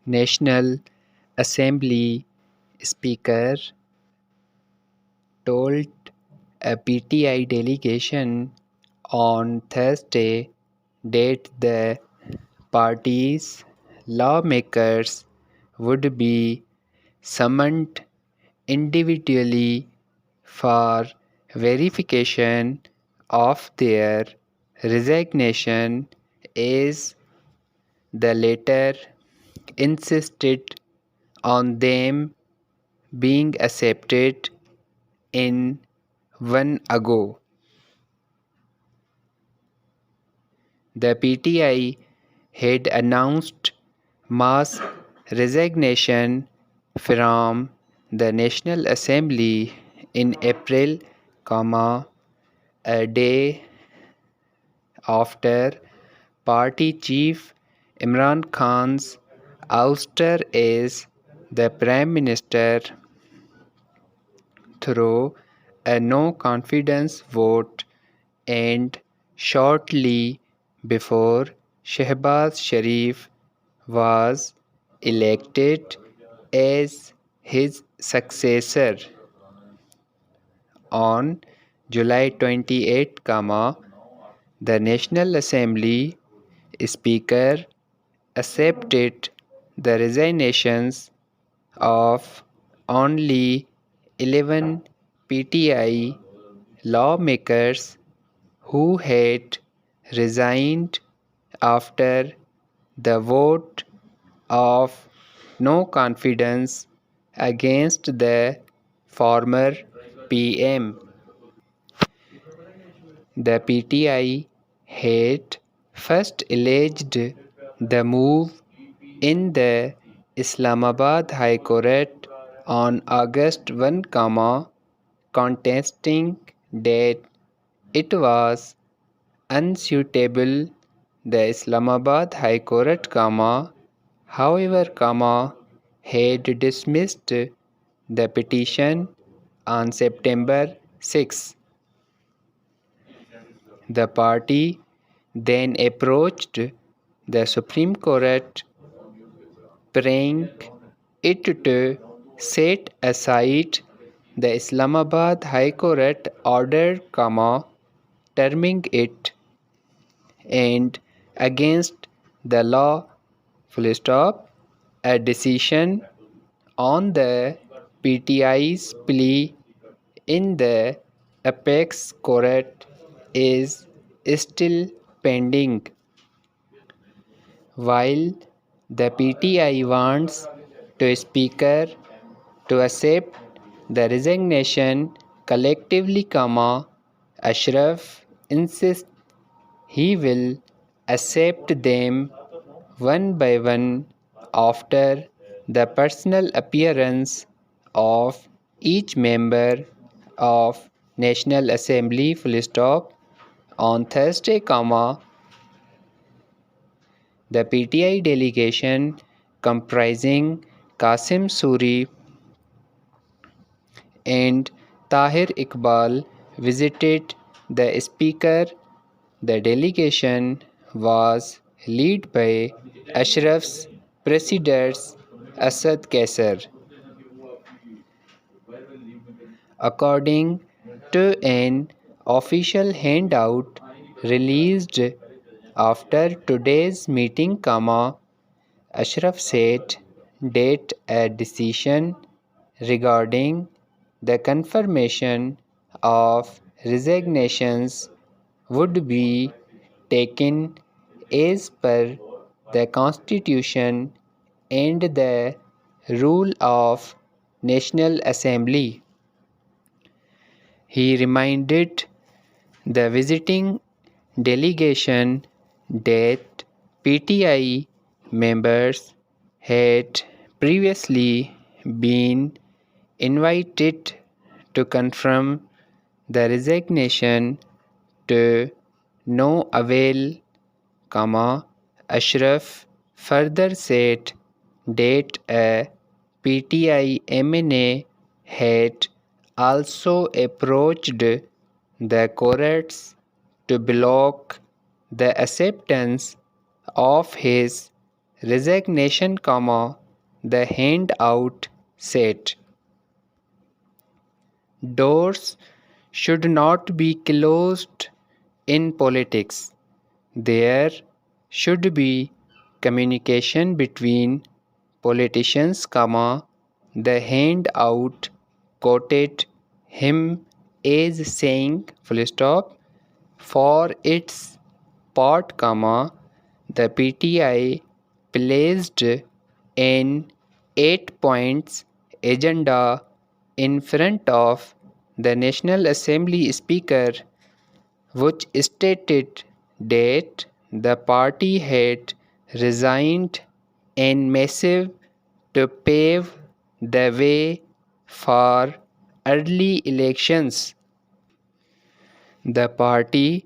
National Assembly Speaker told a PTI delegation on Thursday that the party's lawmakers would be summoned individually for verification of their resignation as the latter insisted on them being accepted in one ago. The PTI had announced mass resignation from the National Assembly in April, a day after party chief Imran Khan's ouster as the Prime Minister through a no confidence vote and shortly before Shehbaz Sharif was elected as his successor on July 28, the National Assembly Speaker accepted the resignations of only 11 PTI lawmakers who had resigned after the vote of no confidence against the former PM. The PTI had first alleged the move in the Islamabad High Court on August 1, contesting that it was unsuitable. The Islamabad High Court, however, had dismissed the petition on September 6. The party then approached the Supreme Court, praying it to set aside the Islamabad High Court order, terming it and against the law, a decision on the PTI's plea in the apex court is still pending. While the PTI wants the Speaker to accept the resignation collectively, Ashraf insists he will accept them one by one after the personal appearance of each member of National Assembly, on Thursday, the PTI delegation comprising Qasim Suri and Tahir Iqbal visited the Speaker. The delegation was led by Ashraf's President Asad Kaisar. According to an official handout released after today's meeting, Ashraf said that a decision regarding the confirmation of resignations would be taken as per the Constitution and the rule of National Assembly. He reminded the visiting delegation that PTI members had previously been invited to confirm the resignation to no avail, Ashraf further said that a PTI MNA had also approached the courts to block the acceptance of his resignation, the handout said. Doors should not be closed in politics. There should be communication between politicians, the handout quoted him as saying, full stop, for its part, the PTI placed an 8 points agenda in front of the National Assembly Speaker, which stated that the party had resigned en masse to pave the way for early elections. The party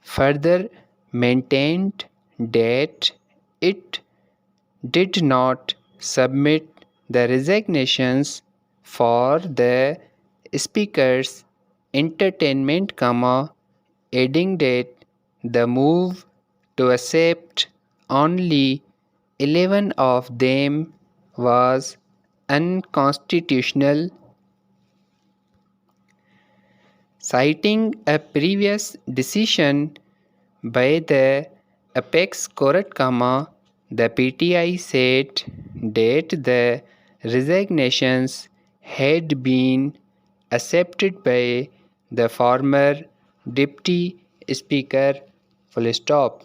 further maintained that it did not submit the resignations for the speaker's entertainment, adding that the move to accept only 11 of them was unconstitutional, citing a previous decision by the apex court, the PTI said that the resignations had been accepted by the former deputy speaker, full stop.